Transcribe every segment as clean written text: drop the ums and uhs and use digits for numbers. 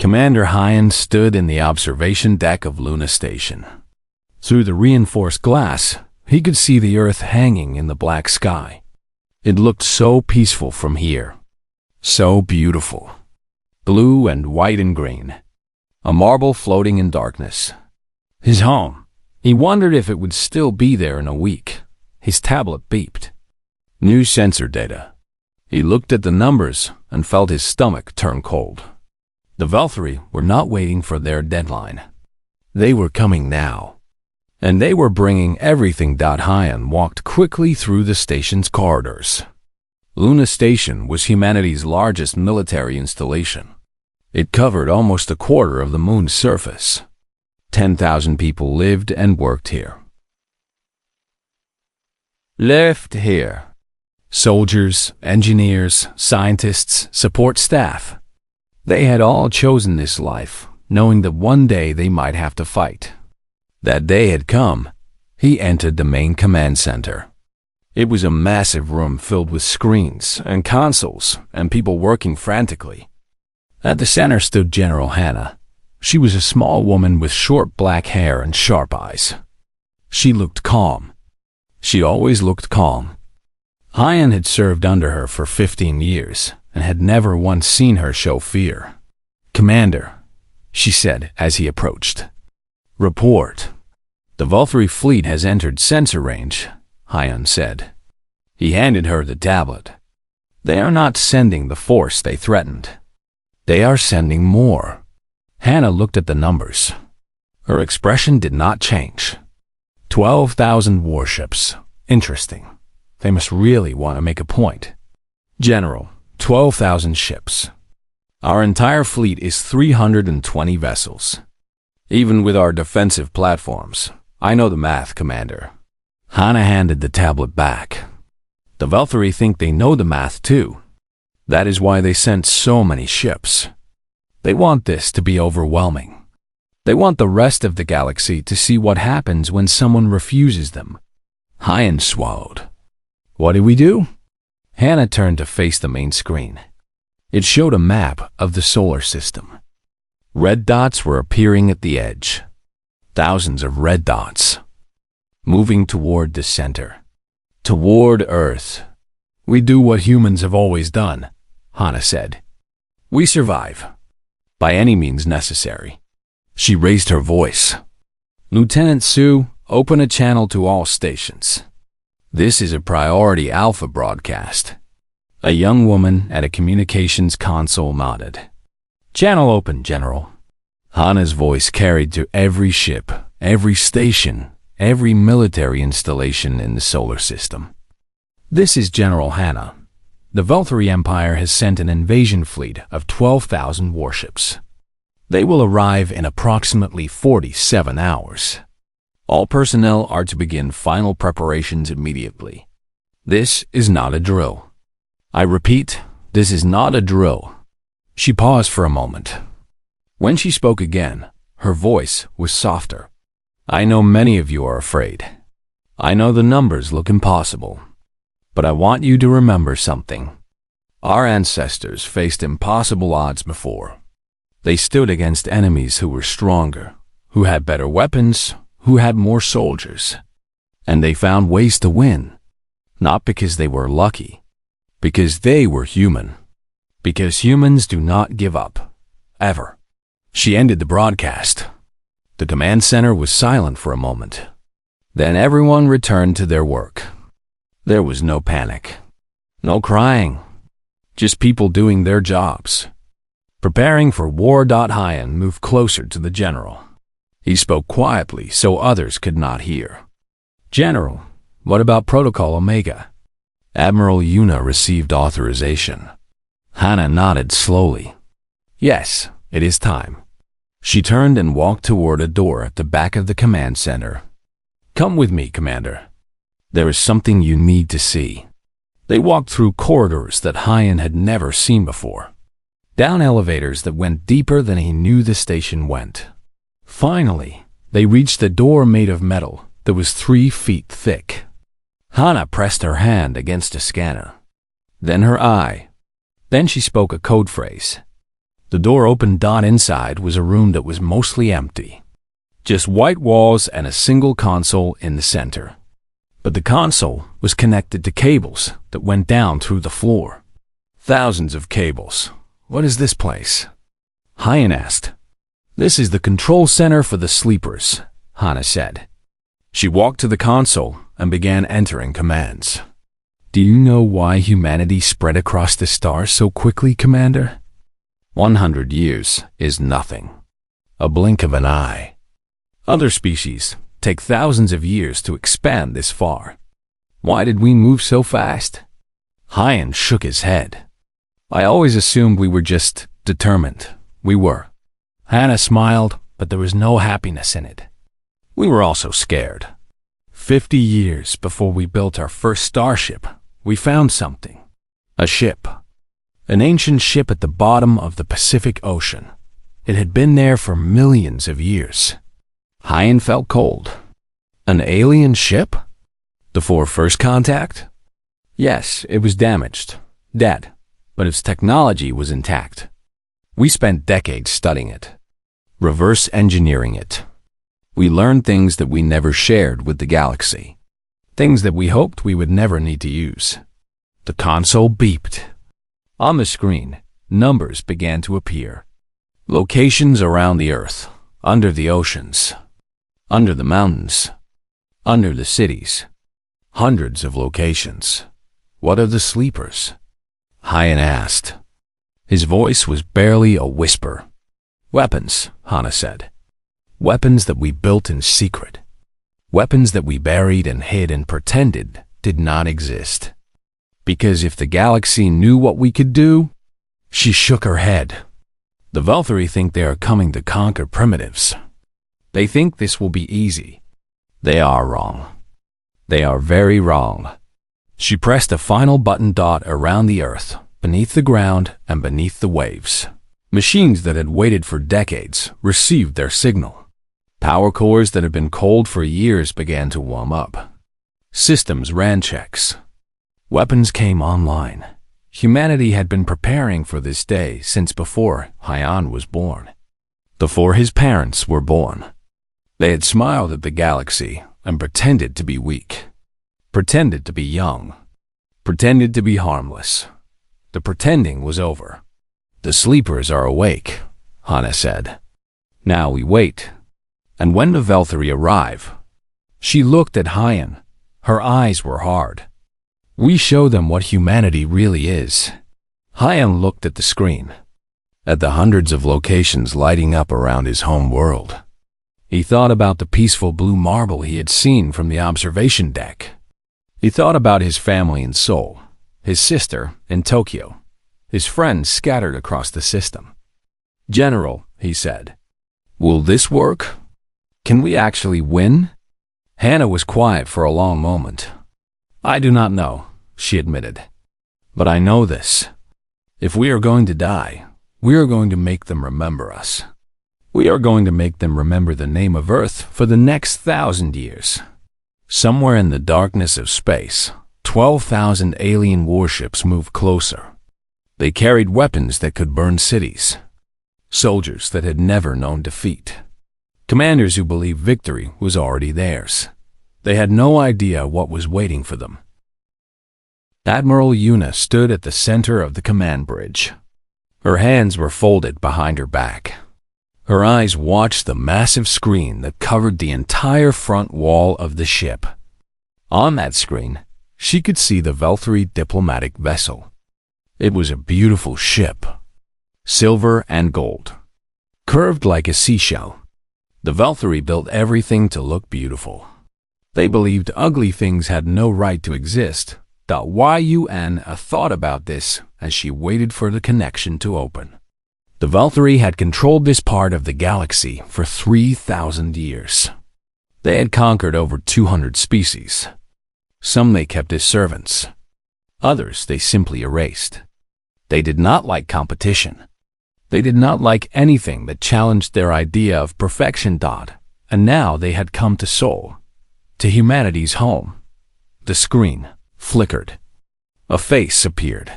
Commander Hyan stood in the observation deck of Luna Station. Through the reinforced glass, he could see the Earth hanging in the black sky. It looked so peaceful from here. So beautiful. Blue and white and green. A marble floating in darkness. His home. He wondered if it would still be there in a week. His tablet beeped. New sensor data. He looked at the numbers and felt his stomach turn cold. The Valkyrie were not waiting for their deadline. They were coming now. And they were bringing everything. Hyan walked quickly through the station's corridors. Luna Station was humanity's largest military installation. It covered almost a quarter of the moon's surface. 10,000 people lived and worked here. Lived here. Soldiers, engineers, scientists, support staff. They had all chosen this life, knowing that one day they might have to fight. That day had come. He entered the main command center. It was a massive room filled with screens and consoles and people working frantically. At the center stood General Hannah. She was a small woman with short black hair and sharp eyes. She looked calm. She always looked calm. Hyan had served under her for 15 years and had never once seen her show fear. "Commander," she said as he approached. "Report. The Valkyrie fleet has entered sensor range," Hyan said. He handed her the tablet. "They are not sending the force they threatened. They are sending more." Hannah looked at the numbers. Her expression did not change. 12,000 warships. Interesting. They must really want to make a point. "General, 12,000 ships. Our entire fleet is 320 vessels. Even with our defensive platforms. I know the math, Commander." Hannah handed the tablet back. "The Valkyrie think they know the math too. That is why they sent so many ships. They want this to be overwhelming. They want the rest of the galaxy to see what happens when someone refuses them." Hyan swallowed. "What do we do?" Hannah turned to face the main screen. It showed a map of the solar system. Red dots were appearing at the edge. Thousands of red dots. Moving toward the center. Toward Earth. "We do what humans have always done," Hannah said. "We survive. By any means necessary." She raised her voice. "Lieutenant Sue, open a channel to all stations. This is a priority alpha broadcast." A young woman at a communications console nodded. "Channel open, General." Hannah's voice carried to every ship, every station, every military installation in the solar system. "This is General Hannah. The Valkyrie Empire has sent an invasion fleet of 12,000 warships. They will arrive in approximately 47 hours. All personnel are to begin final preparations immediately. This is not a drill. I repeat, this is not a drill." She paused for a moment. When she spoke again, her voice was softer. "I know many of you are afraid. I know the numbers look impossible. But I want you to remember something. Our ancestors faced impossible odds before. They stood against enemies who were stronger, who had better weapons, who had more soldiers. And they found ways to win. Not because they were lucky. Because they were human. Because humans do not give up. Ever." She ended the broadcast. The command center was silent for a moment. Then everyone returned to their work. There was no panic. No crying. Just people doing their jobs. Preparing for war. Hyan moved closer to the general. He spoke quietly so others could not hear. "General, what about Protocol Omega?" Admiral Yuna received authorization. Hannah nodded slowly. "Yes, it is time." She turned and walked toward a door at the back of the command center. "Come with me, Commander. There is something you need to see." They walked through corridors that Hyan had never seen before. Down elevators that went deeper than he knew the station went. Finally, they reached a door made of metal that was 3 feet thick. Hannah pressed her hand against a scanner. Then her eye. Then she spoke a code phrase. The door opened. Inside was a room that was mostly empty. Just white walls and a single console in the center. But the console was connected to cables that went down through the floor. Thousands of cables. What is this place? Hyan asked. This is the control center for the sleepers, Hana said. She walked to the console and began entering commands. Do you know why humanity spread across the stars so quickly, Commander? 100 years is nothing. A blink of an eye. Other species take thousands of years to expand this far. Why did we move so fast? Hyan shook his head. I always assumed we were just determined. We were. Hannah smiled, but there was no happiness in it. We were also scared. 50 years before we built our first starship, we found something. A ship. An ancient ship at the bottom of the Pacific Ocean. It had been there for millions of years. Hyan felt cold. An alien ship? Before first contact? Yes, it was damaged. Dead. But its technology was intact. We spent decades studying it. Reverse engineering it. We learned things that we never shared with the galaxy. Things that we hoped we would never need to use. The console beeped. On the screen, numbers began to appear. Locations around the Earth, under the oceans, under the mountains, under the cities. Hundreds of locations. What are the sleepers? Hyan asked. His voice was barely a whisper. Weapons, Hana said. Weapons that we built in secret. Weapons that we buried and hid and pretended did not exist. Because if the galaxy knew what we could do, she shook her head. The Velthari think they are coming to conquer primitives. They think this will be easy. They are wrong. They are very wrong. She pressed a final button. Around the Earth, beneath the ground and beneath the waves. Machines that had waited for decades received their signal. Power cores that had been cold for years began to warm up. Systems ran checks. Weapons came online. Humanity had been preparing for this day since before Hyan was born. Before his parents were born. They had smiled at the galaxy and pretended to be weak. Pretended to be young. Pretended to be harmless. The pretending was over. The sleepers are awake, Hana said. Now we wait. And when the Velthari arrive, she looked at Hyan. Her eyes were hard. We show them what humanity really is. Hyan looked at the screen, at the hundreds of locations lighting up around his home world. He thought about the peaceful blue marble he had seen from the observation deck. He thought about his family in Seoul, his sister in Tokyo, his friends scattered across the system. General, he said, will this work? Can we actually win? Hannah was quiet for a long moment. I do not know, she admitted. But I know this. If we are going to die, we are going to make them remember us. We are going to make them remember the name of Earth for the next 1,000 years. Somewhere in the darkness of space, 12,000 alien warships moved closer. They carried weapons that could burn cities. Soldiers that had never known defeat. Commanders who believed victory was already theirs. They had no idea what was waiting for them. Admiral Yuna stood at the center of the command bridge. Her hands were folded behind her back. Her eyes watched the massive screen that covered the entire front wall of the ship. On that screen, she could see the Velthari diplomatic vessel. It was a beautiful ship, silver and gold, curved like a seashell. The Velthari built everything to look beautiful. They believed ugly things had no right to exist. Yun thought about this as she waited for the connection to open. The Velthari had controlled this part of the galaxy for 3,000 years. They had conquered over 200 species. Some they kept as servants. Others they simply erased. They did not like competition. They did not like anything that challenged their idea of perfection. And now they had come to Seoul, to humanity's home. The screen flickered. A face appeared.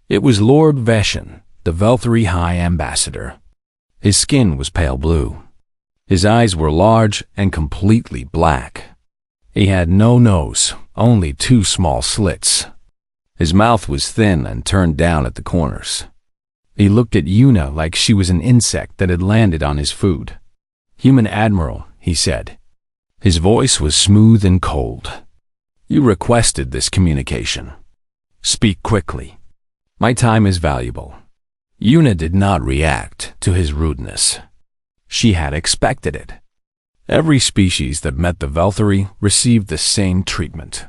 It was Lord Veshan, the Velthari High Ambassador. His skin was pale blue. His eyes were large and completely black. He had no nose, only 2 small slits. His mouth was thin and turned down at the corners. He looked at Yuna like she was an insect that had landed on his food. "Human Admiral," he said. His voice was smooth and cold. "You requested this communication. Speak quickly. My time is valuable." Yuna did not react to his rudeness. She had expected it. Every species that met the Velthari received the same treatment.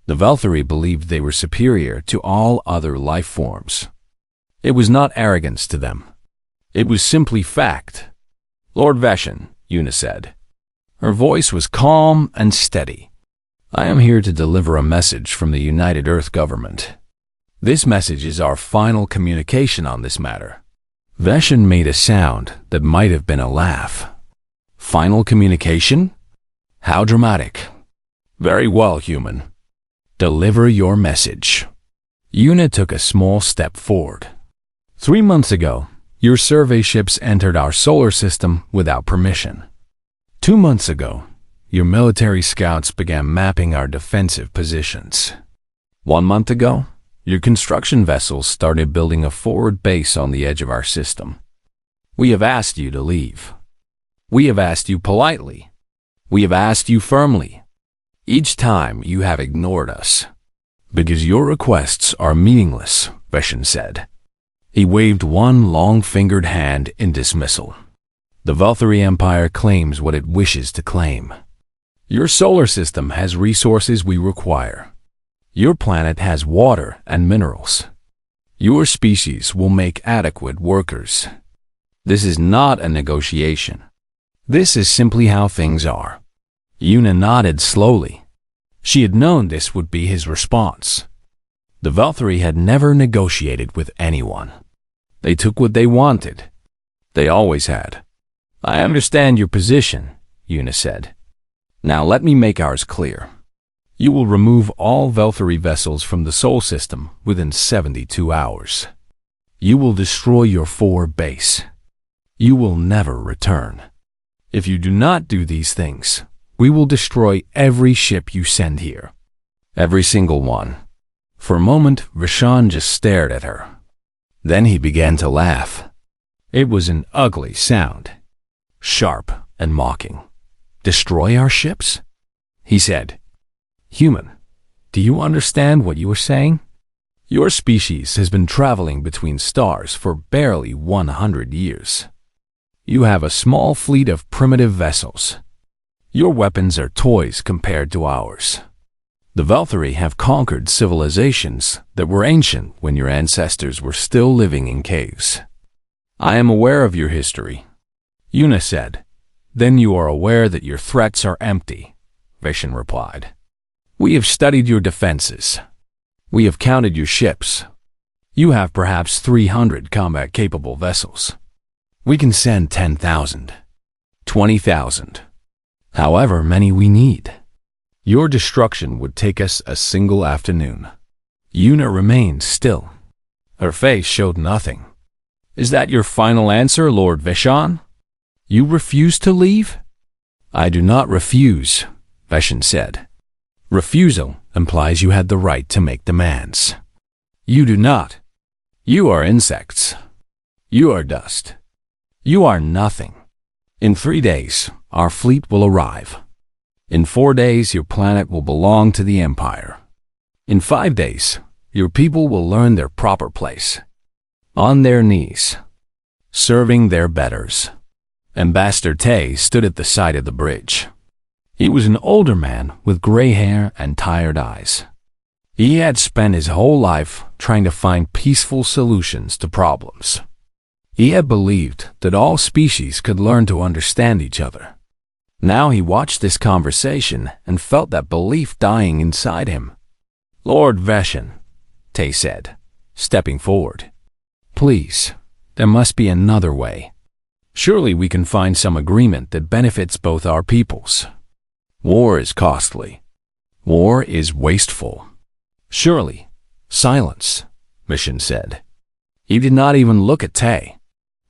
The Velthari believed they were superior to all other life forms. It was not arrogance to them. It was simply fact. "Lord Veshin," Yuna said. Her voice was calm and steady. "I am here to deliver a message from the United Earth government. This message is our final communication on this matter." Veshin made a sound that might have been a laugh. "Final communication? How dramatic." "Very well, human. Deliver your message." Yuna took a small step forward. 3 months ago, your survey ships entered our solar system without permission. 2 months ago, your military scouts began mapping our defensive positions. 1 month ago, your construction vessels started building a forward base on the edge of our system. We have asked you to leave. We have asked you politely. We have asked you firmly. Each time you have ignored us. "Because your requests are meaningless," Veshin said. He waved one long-fingered hand in dismissal. "The Velthari Empire claims what it wishes to claim. Your solar system has resources we require. Your planet has water and minerals. Your species will make adequate workers. This is not a negotiation. This is simply how things are." Yuna nodded slowly. She had known this would be his response. The Velthari had never negotiated with anyone. They took what they wanted. They always had. "I understand your position," Yuna said. "Now let me make ours clear. You will remove all Velthari vessels from the Sol system within 72 hours. You will destroy your forward base. You will never return. If you do not do these things, we will destroy every ship you send here. Every single one." For a moment, Rashan just stared at her. Then he began to laugh. It was an ugly sound, sharp and mocking. "Destroy our ships?" he said. "Human, do you understand what you are saying? Your species has been traveling between stars for barely 100 years. You have a small fleet of primitive vessels. Your weapons are toys compared to ours. The Velthari have conquered civilizations that were ancient when your ancestors were still living in caves. I am aware of your history," Yuna said. "Then you are aware that your threats are empty," Veshin replied. "We have studied your defenses. We have counted your ships. You have perhaps 300 combat-capable vessels. We can send 10,000, 20,000, however many we need. Your destruction would take us a single afternoon." Yuna remained still. Her face showed nothing. "Is that your final answer, Lord Veshan? You refuse to leave?" "I do not refuse," Veshin said. "Refusal implies you had the right to make demands. You do not. You are insects. You are dust. You are nothing. In 3 days, our fleet will arrive. In 4 days, your planet will belong to the Empire. In 5 days, your people will learn their proper place. On their knees, serving their betters." Ambassador Tay stood at the side of the bridge. He was an older man with gray hair and tired eyes. He had spent his whole life trying to find peaceful solutions to problems. He had believed that all species could learn to understand each other. Now he watched this conversation and felt that belief dying inside him. "Lord Veshin," Tay said, stepping forward. "Please, there must be another way. Surely we can find some agreement that benefits both our peoples. War is costly. War is wasteful. Surely, silence," Mission said. He did not even look at Tay.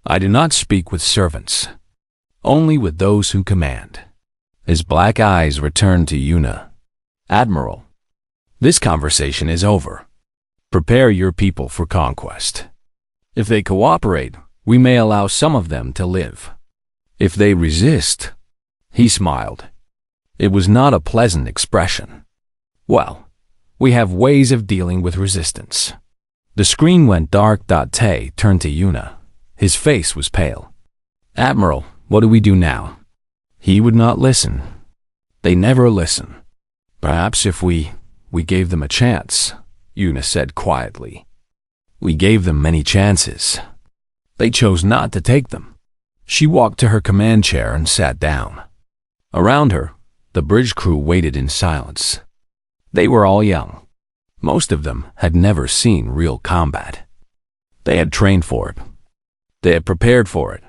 "I do not speak with servants, only with those who command." His black eyes returned to Yuna. "Admiral, this conversation is over. Prepare your people for conquest. If they cooperate, we may allow some of them to live. If they resist—" He smiled. It was not a pleasant expression. "Well, we have ways of dealing with resistance." The screen went dark. Tay turned to Yuna. His face was pale. "Admiral, what do we do now?" He would not listen. They never listen. "Perhaps if we gave them a chance," Yuna said quietly. "We gave them many chances. They chose not to take them." She walked to her command chair and sat down. Around her, the bridge crew waited in silence. They were all young. Most of them had never seen real combat. They had trained for it. They had prepared for it.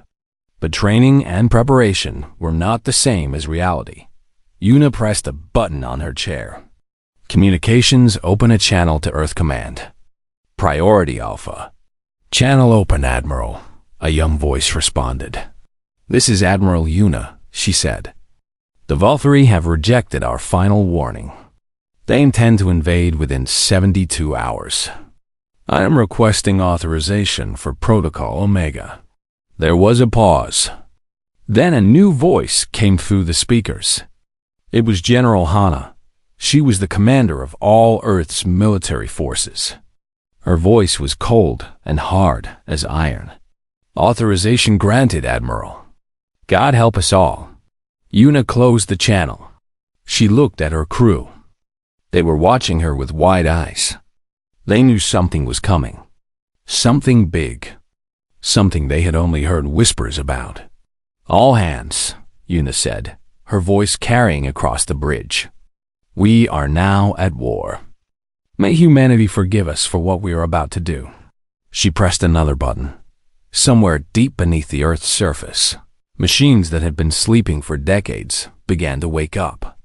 But training and preparation were not the same as reality. Yuna pressed a button on her chair. "Communications, open a channel to Earth Command. Priority Alpha." "Channel open, Admiral," a young voice responded. "This is Admiral Yuna," she said. "The Valkyrie have rejected our final warning. They intend to invade within 72 hours. I am requesting authorization for Protocol Omega." There was a pause. Then a new voice came through the speakers. It was General Hana. She was the commander of all Earth's military forces. Her voice was cold and hard as iron. "Authorization granted, Admiral. God help us all." Yuna closed the channel. She looked at her crew. They were watching her with wide eyes. They knew something was coming. Something big. Something they had only heard whispers about. "All hands," Yuna said, her voice carrying across the bridge. "We are now at war. May humanity forgive us for what we are about to do." She pressed another button. Somewhere deep beneath the Earth's surface, machines that had been sleeping for decades began to wake up.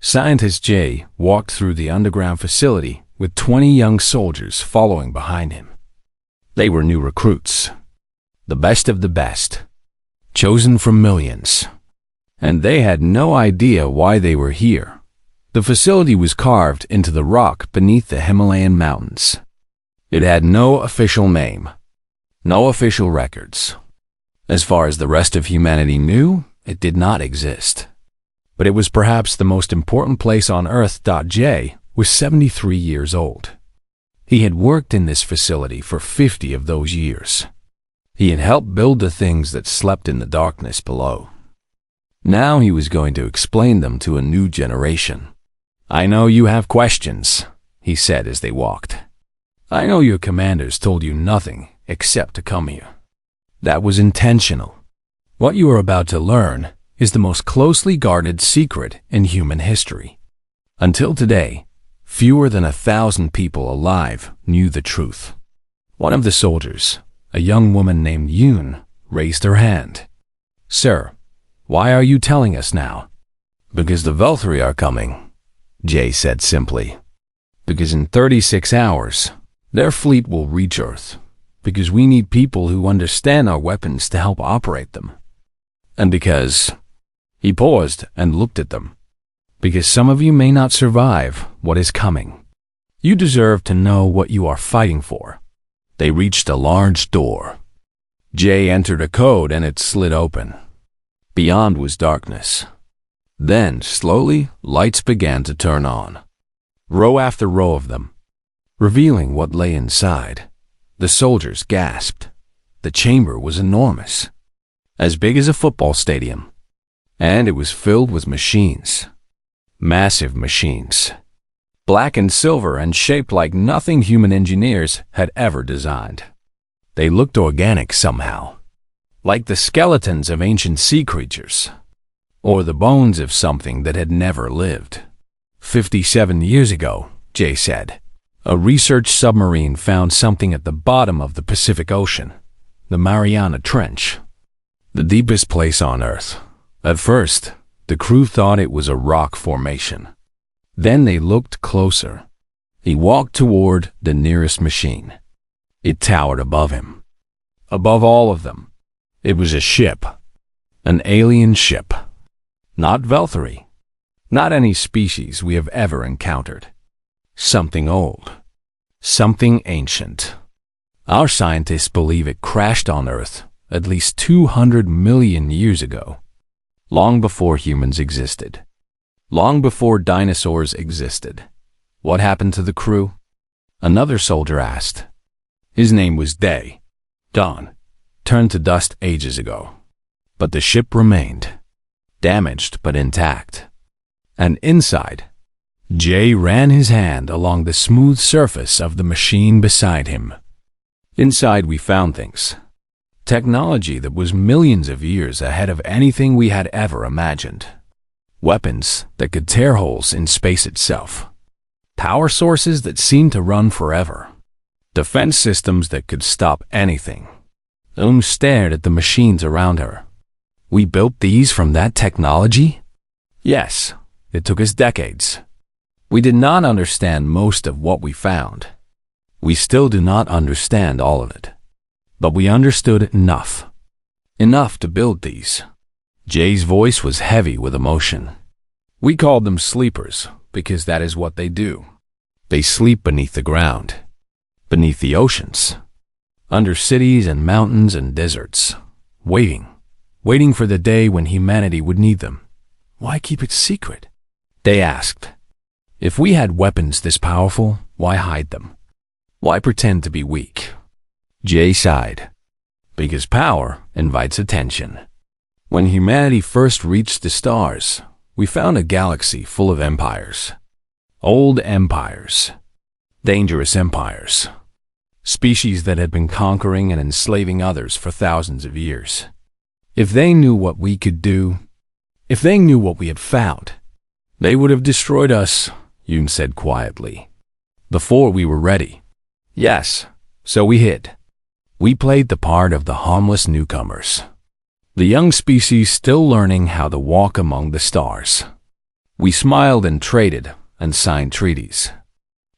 Scientist Jay walked through the underground facility with 20 young soldiers following behind him. They were new recruits, the best of the best, chosen from millions. And they had no idea why they were here. The facility was carved into the rock beneath the Himalayan mountains. It had no official name, no official records. As far as the rest of humanity knew, it did not exist. But it was perhaps the most important place on Earth. Jay was 73 years old. He had worked in this facility for 50 of those years. He had helped build the things that slept in the darkness below. Now he was going to explain them to a new generation. "I know you have questions," he said as they walked. "I know your commanders told you nothing except to come here. That was intentional. What you are about to learn is the most closely guarded secret in human history. Until today, fewer than 1,000 people alive knew the truth." One of the soldiers, a young woman named Yoon, raised her hand. "Sir, why are you telling us now?" "Because the Valkyrie are coming," Jay said simply. "Because in 36 hours, their fleet will reach Earth. Because we need people who understand our weapons to help operate them. And because—" He paused and looked at them. "Because some of you may not survive what is coming. You deserve to know what you are fighting for." They reached a large door. Jay entered a code and it slid open. Beyond was darkness. Then, slowly, lights began to turn on. Row after row of them, revealing what lay inside. The soldiers gasped. The chamber was enormous, as big as a football stadium. And it was filled with machines. Massive machines. Black and silver and shaped like nothing human engineers had ever designed. They looked organic somehow, like the skeletons of ancient sea creatures, or the bones of something that had never lived. 57 years ago, Jay said, a research submarine found something at the bottom of the Pacific Ocean, the Mariana Trench, the deepest place on Earth. At first, the crew thought it was a rock formation. Then they looked closer. He walked toward the nearest machine. It towered above him. Above all of them. It was a ship. An alien ship. Not Valkyrie. Not any species we have ever encountered. Something old. Something ancient. Our scientists believe it crashed on Earth at least 200 million years ago. Long before humans existed. Long before dinosaurs existed. What happened to the crew? Another soldier asked. His name was Day. Dawn. Turned to dust ages ago. But the ship remained. Damaged but intact. And inside, Jay ran his hand along the smooth surface of the machine beside him. Inside we found things. Technology that was millions of years ahead of anything we had ever imagined. Weapons that could tear holes in space itself. Power sources that seemed to run forever. Defense systems that could stop anything. Stared at the machines around her. We built these from that technology? Yes, it took us decades. We did not understand most of what we found. We still do not understand all of it. But we understood enough. Enough to build these. Jay's voice was heavy with emotion. We called them sleepers because that is what they do. They sleep beneath the ground. Beneath the oceans. Under cities and mountains and deserts. Waiting for the day when humanity would need them. Why keep it secret? They asked. If we had weapons this powerful, why hide them? Why pretend to be weak? Jay sighed. Because power invites attention. When humanity first reached the stars, we found a galaxy full of empires. Old empires. Dangerous empires. Species that had been conquering and enslaving others for thousands of years. If they knew what we could do, if they knew what we had found, they would have destroyed us, Yoon said quietly. Before we were ready. Yes, so we hid. We played the part of the harmless newcomers. The young species still learning how to walk among the stars. We smiled and traded and signed treaties.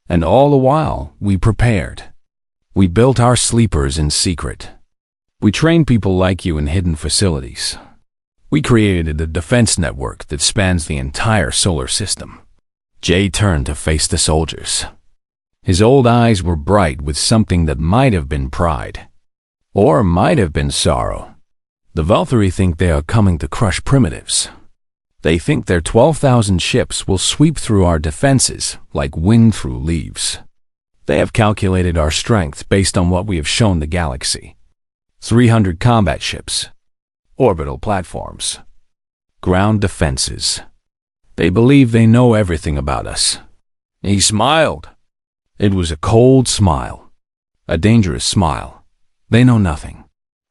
And all the while, we prepared. We built our sleepers in secret. We trained people like you in hidden facilities. We created a defense network that spans the entire solar system. Jay turned to face the soldiers. His old eyes were bright with something that might have been pride. Or might have been sorrow. The Valkyrie think they are coming to crush primitives. They think their 12,000 ships will sweep through our defenses like wind through leaves. They have calculated our strength based on what we have shown the galaxy. 300 combat ships. Orbital platforms. Ground defenses. They believe they know everything about us. He smiled. It was a cold smile. A dangerous smile. They know nothing.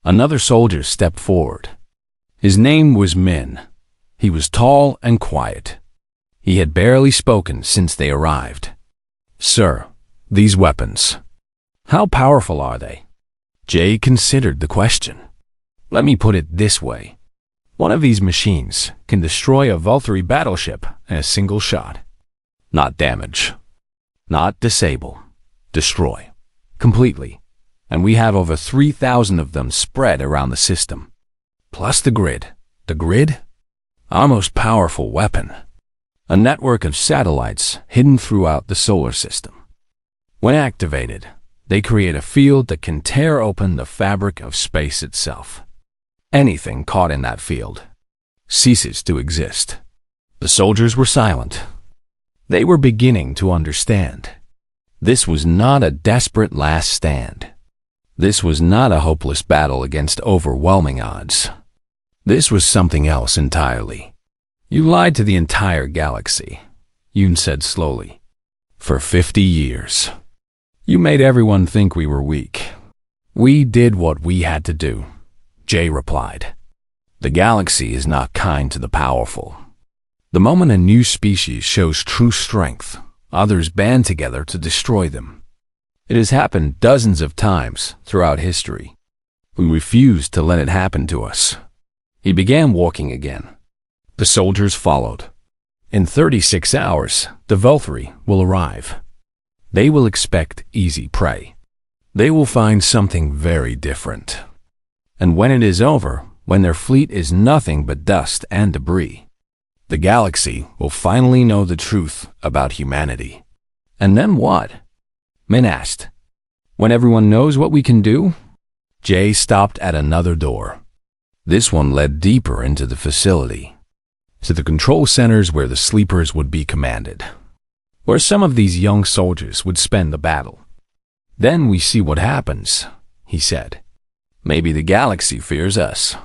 Another soldier stepped forward. His name was Min. He was tall and quiet. He had barely spoken since they arrived. Sir, these weapons. How powerful are they? Jay considered the question. Let me put it this way. One of these machines can destroy a Valkyrie battleship in a single shot. Not damage. Not disable. Destroy. Completely. And we have over 3,000 of them spread around the system. Plus the grid. The grid? Our most powerful weapon. A network of satellites hidden throughout the solar system. When activated, they create a field that can tear open the fabric of space itself. Anything caught in that field ceases to exist. The soldiers were silent. They were beginning to understand. This was not a desperate last stand. This was not a hopeless battle against overwhelming odds. This was something else entirely. You lied to the entire galaxy, Yoon said slowly. For 50 years. You made everyone think we were weak. We did what we had to do, Jay replied. The galaxy is not kind to the powerful. The moment a new species shows true strength, others band together to destroy them. It has happened dozens of times throughout history. We refused to let it happen to us. He began walking again. The soldiers followed. In 36 hours, the Valkyrie will arrive. They will expect easy prey. They will find something very different. And when it is over, when their fleet is nothing but dust and debris, the galaxy will finally know the truth about humanity. And then what? Min asked. When everyone knows what we can do? Jay stopped at another door. This one led deeper into the facility, to the control centers where the sleepers would be commanded, where some of these young soldiers would spend the battle. Then we see what happens, he said. Maybe the galaxy fears us.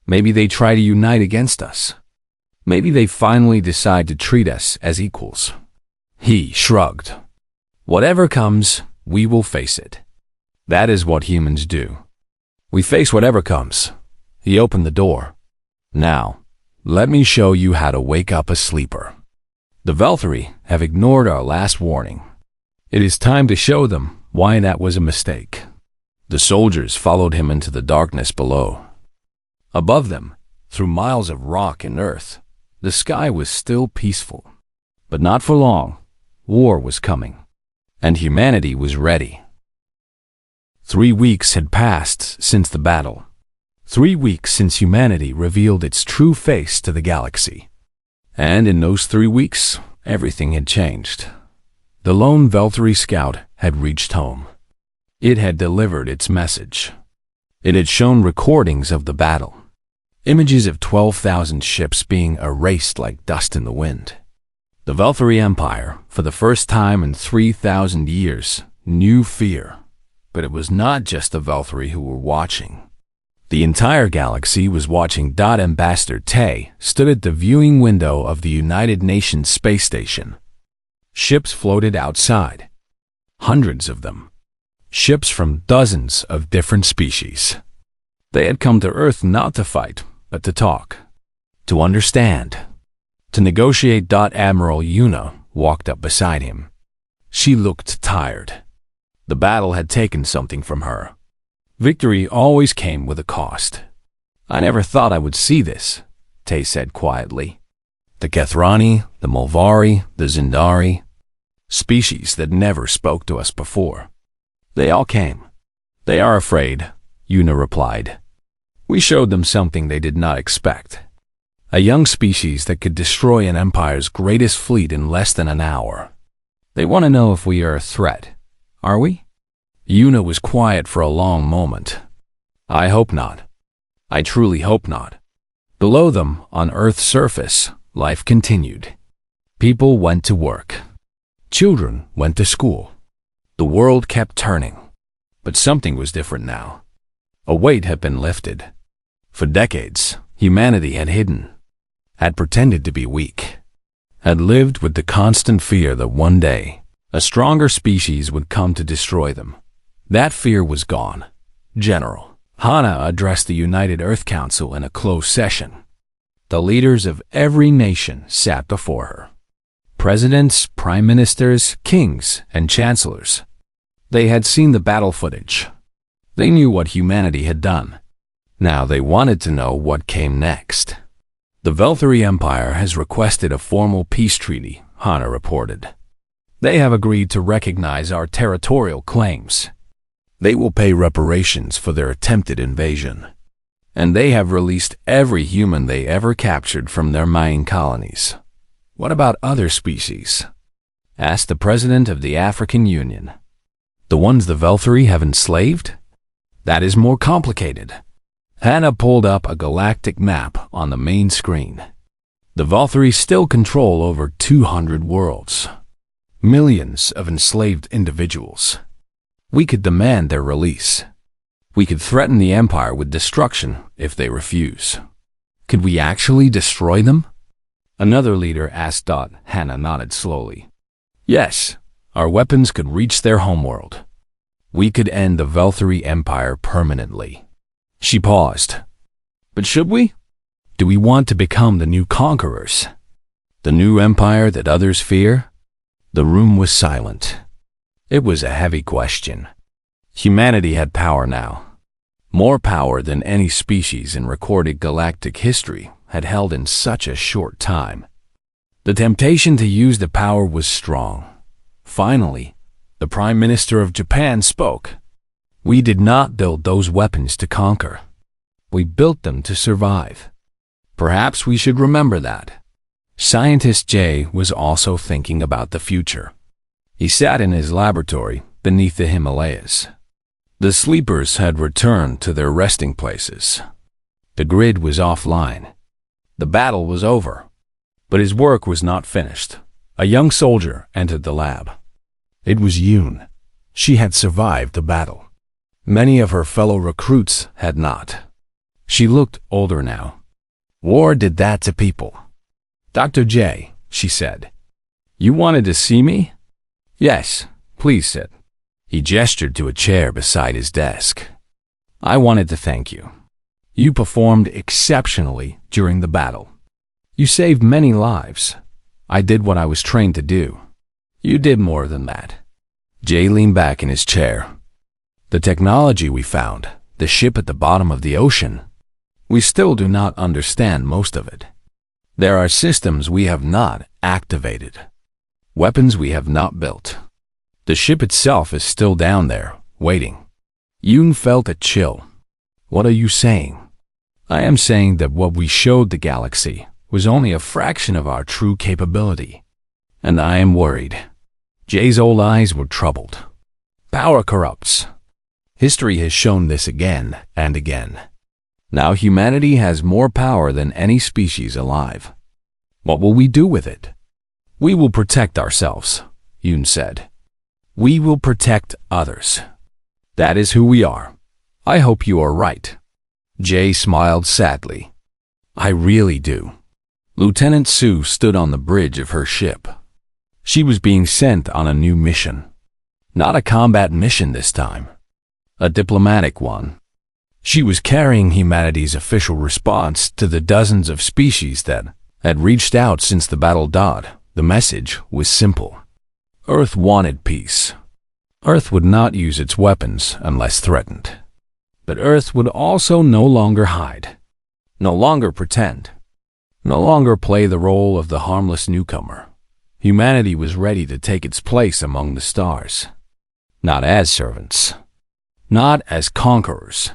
Maybe they try to unite against us. Maybe they finally decide to treat us as equals. He shrugged. Whatever comes, we will face it. That is what humans do. We face whatever comes. He opened the door. Now, let me show you how to wake up a sleeper. The Velthari have ignored our last warning. It is time to show them why that was a mistake. The soldiers followed him into the darkness below. Above them, through miles of rock and earth, the sky was still peaceful. But not for long. War was coming, and humanity was ready. 3 weeks had passed since the battle. 3 weeks since humanity revealed its true face to the galaxy. And in those 3 weeks, everything had changed. The lone Velthari scout had reached home. It had delivered its message. It had shown recordings of the battle, images of 12,000 ships being erased like dust in the wind. The Velthari Empire, for the first time in 3,000 years, knew fear. But it was not just the Velthari who were watching. The entire galaxy was watching. Ambassador Tay stood at the viewing window of the United Nations space station. Ships floated outside. Hundreds of them. Ships from dozens of different species. They had come to Earth not to fight, but to talk. To understand. To negotiate. Admiral Yuna walked up beside him. She looked tired. The battle had taken something from her. Victory always came with a cost. I never thought I would see this, Tay said quietly. The Kethrani, the Mulvari, the Zindari, species that never spoke to us before. They all came. They are afraid, Yuna replied. We showed them something they did not expect. A young species that could destroy an empire's greatest fleet in less than an hour. They want to know if we are a threat. Are we? Yuna was quiet for a long moment. I hope not. I truly hope not. Below them, on Earth's surface, life continued. People went to work. Children went to school. The world kept turning. But something was different now. A weight had been lifted. For decades, humanity had hidden, had pretended to be weak, had lived with the constant fear that one day, a stronger species would come to destroy them. That fear was gone. General Hana addressed the United Earth Council in a closed session. The leaders of every nation sat before her. Presidents, prime ministers, kings, and chancellors. They had seen the battle footage. They knew what humanity had done. Now they wanted to know what came next. The Velthari Empire has requested a formal peace treaty, Hana reported. They have agreed to recognize our territorial claims. They will pay reparations for their attempted invasion. And they have released every human they ever captured from their mining colonies. What about other species? Asked the president of the African Union. The ones the Velthari have enslaved? That is more complicated. Hannah pulled up a galactic map on the main screen. The Velthari still control over 200 worlds. Millions of enslaved individuals. We could demand their release. We could threaten the Empire with destruction if they refuse. Could we actually destroy them? Another leader asked. Hannah nodded slowly. Yes, our weapons could reach their homeworld. We could end the Velthari Empire permanently. She paused. But should we? Do we want to become the new conquerors? The new empire that others fear? The room was silent. It was a heavy question. Humanity had power now. More power than any species in recorded galactic history had held in such a short time. The temptation to use the power was strong. Finally, the Prime Minister of Japan spoke. We did not build those weapons to conquer. We built them to survive. Perhaps we should remember that. Scientist Jay was also thinking about the future. He sat in his laboratory beneath the Himalayas. The sleepers had returned to their resting places. The grid was offline. The battle was over. But his work was not finished. A young soldier entered the lab. It was Yoon. She had survived the battle. Many of her fellow recruits had not. She looked older now. War did that to people. Dr. J, she said. You wanted to see me? Yes, please sit. He gestured to a chair beside his desk. I wanted to thank you. You performed exceptionally during the battle. You saved many lives. I did what I was trained to do. You did more than that. Jay leaned back in his chair. The technology we found, the ship at the bottom of the ocean, we still do not understand most of it. There are systems we have not activated. Weapons we have not built. The ship itself is still down there, waiting. Yoon felt a chill. What are you saying? I am saying that what we showed the galaxy was only a fraction of our true capability. And I am worried. Jay's old eyes were troubled. Power corrupts. History has shown this again and again. Now humanity has more power than any species alive. What will we do with it? We will protect ourselves, Yoon said. We will protect others. That is who we are. I hope you are right. Jay smiled sadly. I really do. Lieutenant Sue stood on the bridge of her ship. She was being sent on a new mission. Not a combat mission this time. A diplomatic one. She was carrying humanity's official response to the dozens of species that had reached out since the battle. The message was simple. Earth wanted peace. Earth would not use its weapons unless threatened. But Earth would also no longer hide. No longer pretend. No longer play the role of the harmless newcomer. Humanity was ready to take its place among the stars. Not as servants. Not as conquerors.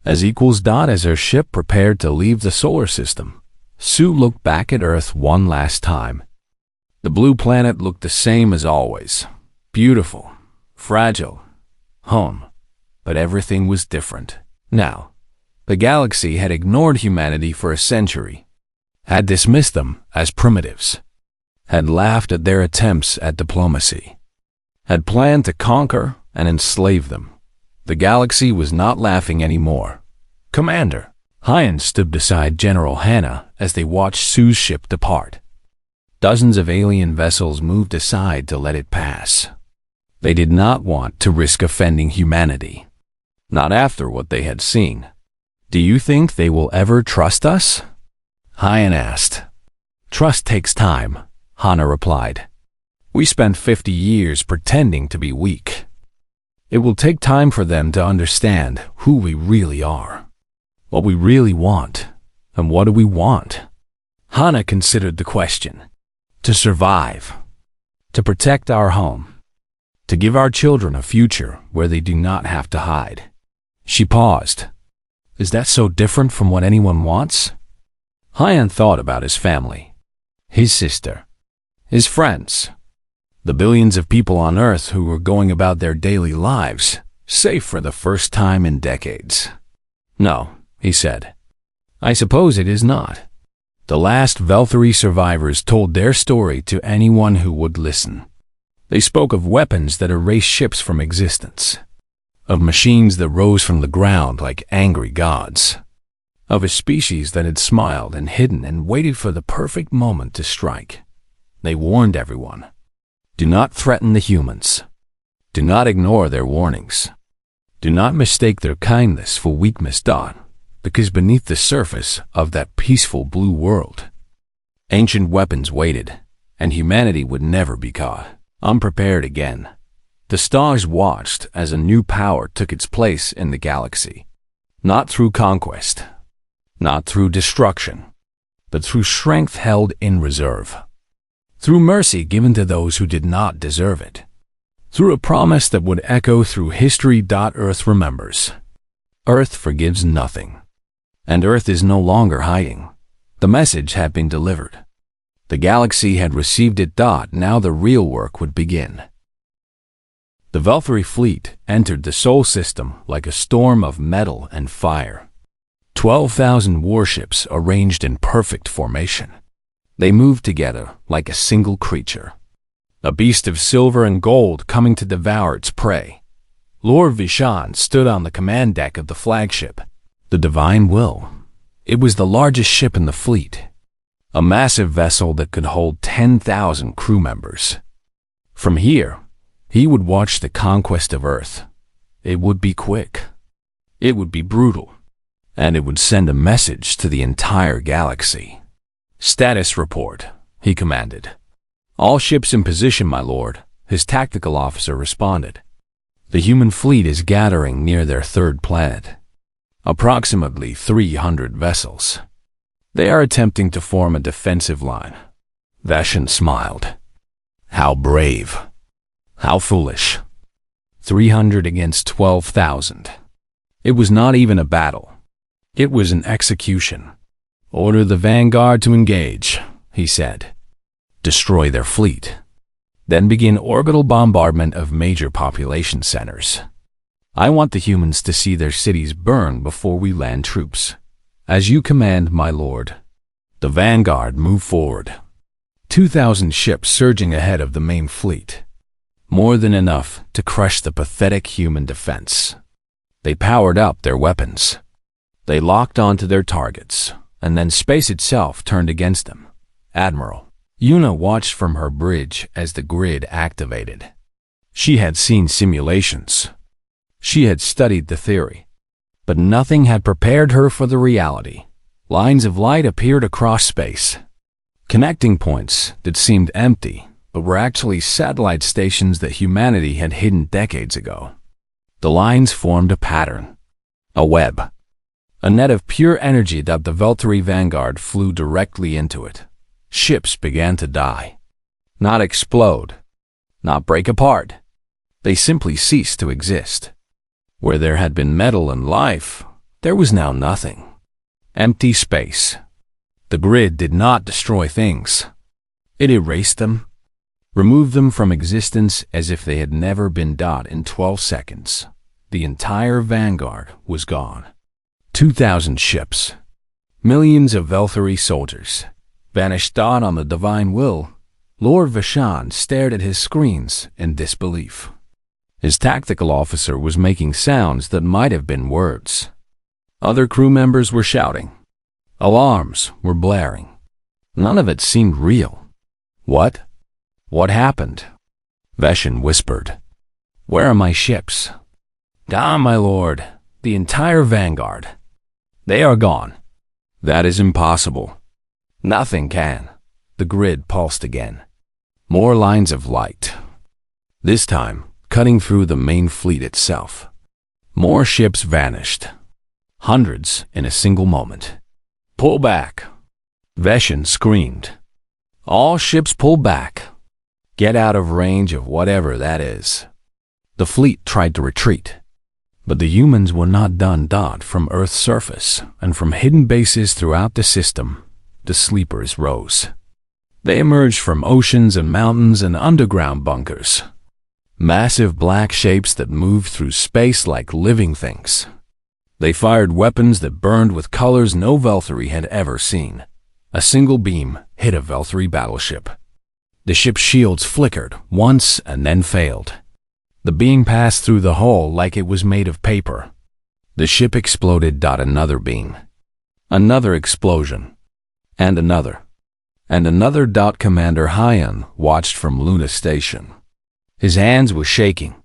As equals. As her ship prepared to leave the solar system, Sue looked back at Earth one last time. The blue planet looked the same as always. Beautiful. Fragile. Home. But everything was different. Now, the galaxy had ignored humanity for a century. Had dismissed them as primitives. Had laughed at their attempts at diplomacy. Had planned to conquer and enslave them. The galaxy was not laughing anymore. Commander. Hyan stood beside General Hannah as they watched Sue's ship depart. Dozens of alien vessels moved aside to let it pass. They did not want to risk offending humanity. Not after what they had seen. Do you think they will ever trust us? Hyan asked. Trust takes time, Hannah replied. We spent 50 years pretending to be weak. It will take time for them to understand who we really are. What we really want. And what do we want? Hannah considered the question. To survive. To protect our home. To give our children a future where they do not have to hide. She paused. Is that so different from what anyone wants? Hyan thought about his family. His sister. His friends. The billions of people on Earth who were going about their daily lives, safe for the first time in decades. No, he said. I suppose it is not. The last Velthury survivors told their story to anyone who would listen. They spoke of weapons that erased ships from existence. Of machines that rose from the ground like angry gods. Of a species that had smiled and hidden and waited for the perfect moment to strike. They warned everyone. Do not threaten the humans. Do not ignore their warnings. Do not mistake their kindness for weakness. Because beneath the surface of that peaceful blue world, ancient weapons waited, and humanity would never be caught unprepared again. The stars watched as a new power took its place in the galaxy, not through conquest, not through destruction, but through strength held in reserve, through mercy given to those who did not deserve it, through a promise that would echo through history. Earth remembers. Earth forgives nothing. And Earth is no longer hiding. The message had been delivered. The galaxy had received it. Now the real work would begin. The Velthary fleet entered the Sol system like a storm of metal and fire. 12,000 warships arranged in perfect formation. They moved together like a single creature. A beast of silver and gold coming to devour its prey. Lord Vishan stood on the command deck of the flagship, the Divine Will. It was the largest ship in the fleet. A massive vessel that could hold 10,000 crew members. From here, he would watch the conquest of Earth. It would be quick. It would be brutal. And it would send a message to the entire galaxy. "Status report," he commanded. "All ships in position, my lord," his tactical officer responded. "The human fleet is gathering near their third planet. Approximately 300 vessels. They are attempting to form a defensive line." Vashan smiled. How brave. How foolish. 300 against 12,000. It was not even a battle. It was an execution. "Order the vanguard to engage," he said. "Destroy their fleet. Then begin orbital bombardment of major population centers. I want the humans to see their cities burn before we land troops. As you command, my lord." The vanguard moved forward. 2,000 ships surging ahead of the main fleet. More than enough to crush the pathetic human defense. They powered up their weapons. They locked onto their targets, and then space itself turned against them. Admiral Yuna watched from her bridge as the grid activated. She had seen simulations. She had studied the theory. But nothing had prepared her for the reality. Lines of light appeared across space. Connecting points that seemed empty, but were actually satellite stations that humanity had hidden decades ago. The lines formed a pattern. A web. A net of pure energy that the Velthary vanguard flew directly into it. Ships began to die. Not explode. Not break apart. They simply ceased to exist. Where there had been metal and life, there was now nothing. Empty space. The grid did not destroy things. It erased them, removed them from existence as if they had never been. In 12 seconds, the entire vanguard was gone. 2,000 ships, millions of Velthary soldiers, vanished. On the Divine Will, Lord Vishan stared at his screens in disbelief. His tactical officer was making sounds that might have been words. Other crew members were shouting. Alarms were blaring. None of it seemed real. What? What happened? Veshin whispered. "Where are my ships?" My lord, the entire vanguard. They are gone." "That is impossible." "Nothing can." The grid pulsed again. More lines of light. This time, cutting through the main fleet itself. More ships vanished. Hundreds in a single moment. "Pull back!" Veshin screamed. "All ships pull back. Get out of range of whatever that is." The fleet tried to retreat. But the humans were not done. From Earth's surface and from hidden bases throughout the system, the sleepers rose. They emerged from oceans and mountains and underground bunkers. Massive black shapes that moved through space like living things. They fired weapons that burned with colors no Velthary had ever seen. A single beam hit a Velthary battleship. The ship's shields flickered once and then failed. The beam passed through the hull like it was made of paper. The ship exploded. Another beam. Another explosion. And another. And another. Commander Hyan watched from Luna Station. His hands were shaking.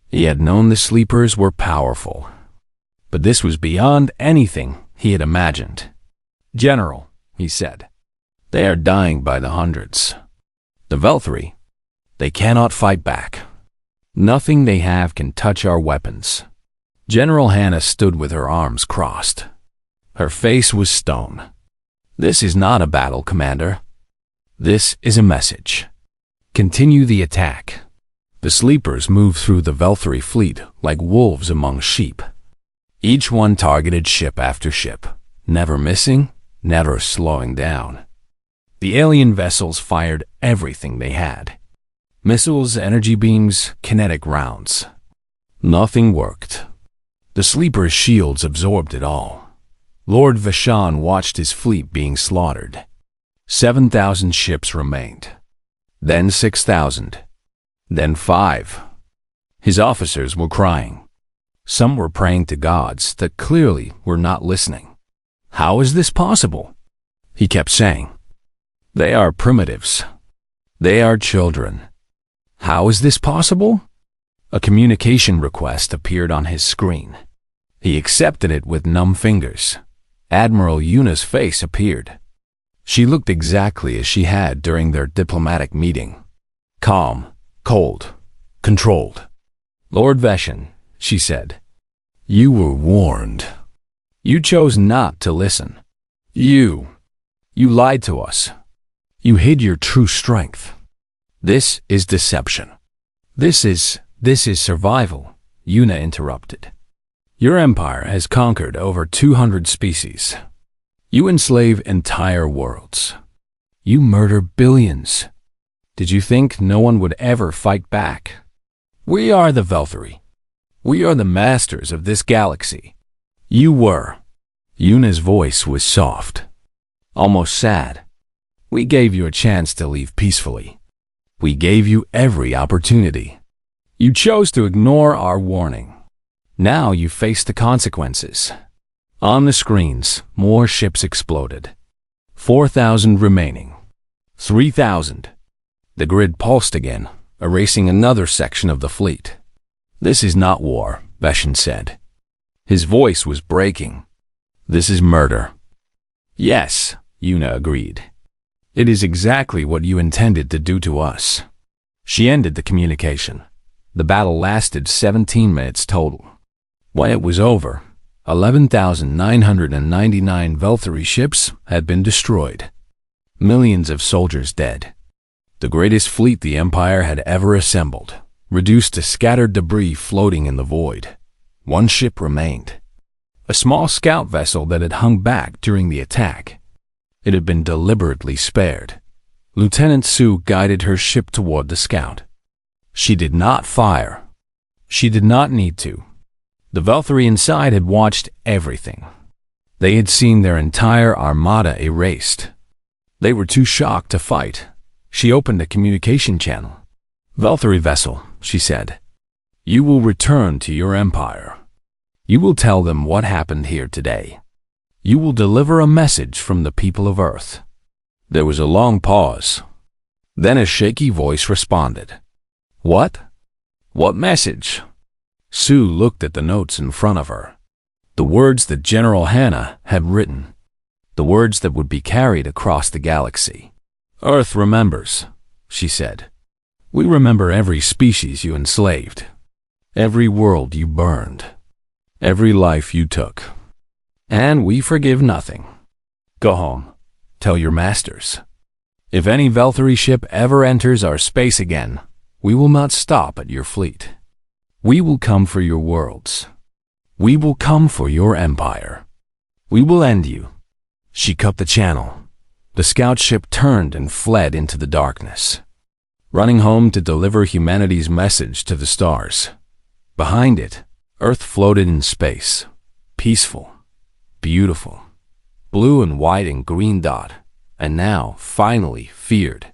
He had known the sleepers were powerful. But this was beyond anything he had imagined. "General," he said, "they are dying by the hundreds. The Velthary, they cannot fight back. Nothing they have can touch our weapons." General Hannah stood with her arms crossed. Her face was stone. "This is not a battle, Commander. This is a message. Continue the attack. The sleepers moved through the Velthary fleet like wolves among sheep. Each one targeted ship after ship, never missing, never slowing down. The alien vessels fired everything they had. Missiles, energy beams, kinetic rounds. Nothing worked. The sleepers' shields absorbed it all. Lord Vashon watched his fleet being slaughtered. 7,000 ships remained. Then 6,000. Then 5. His officers were crying. Some were praying to gods that clearly were not listening. How is this possible? He kept saying. They are primitives. They are children. How is this possible? A communication request appeared on his screen. He accepted it with numb fingers. Admiral Yuna's face appeared. She looked exactly as she had during their diplomatic meeting. Calm, cold, controlled. Lord Vashon, she said, you were warned. You chose not to listen. You lied to us. You hid your true strength. This is deception. This is survival, Yuna interrupted. Your empire has conquered over 200 species. You enslave entire worlds. You murder billions. Did you think no one would ever fight back? We are the Velthary. We are the masters of this galaxy. You were. Yuna's voice was soft, almost sad. We gave you a chance to leave peacefully. We gave you every opportunity. You chose to ignore our warning. Now you face the consequences. On the screens, more ships exploded. 4,000 remaining. 3,000. The grid pulsed again, erasing another section of the fleet. This is not war, Vashon said. His voice was breaking. This is murder. Yes, Yuna agreed. It is exactly what you intended to do to us. She ended the communication. The battle lasted 17 minutes total. When it was over, 11,999 Velthary ships had been destroyed. Millions of soldiers dead. The greatest fleet the Empire had ever assembled, reduced to scattered debris floating in the void. One ship remained. A small scout vessel that had hung back during the attack. It had been deliberately spared. Lieutenant Su guided her ship toward the scout. She did not fire. She did not need to. The Velthary inside had watched everything. They had seen their entire armada erased. They were too shocked to fight. She opened a communication channel. Velthary vessel, she said. You will return to your empire. You will tell them what happened here today. You will deliver a message from the people of Earth. There was a long pause. Then a shaky voice responded. What? What message? Sue looked at the notes in front of her. The words that General Hannah had written. The words that would be carried across the galaxy. Earth remembers, she said. We remember every species you enslaved. Every world you burned. Every life you took. And we forgive nothing. Go home. Tell your masters. If any Velthary ship ever enters our space again, we will not stop at your fleet. We will come for your worlds. We will come for your empire. We will end you. She cut the channel. The scout ship turned and fled into the darkness, running home to deliver humanity's message to the stars. Behind it, Earth floated in space, peaceful, beautiful, blue and white and green dot, and now, finally, feared.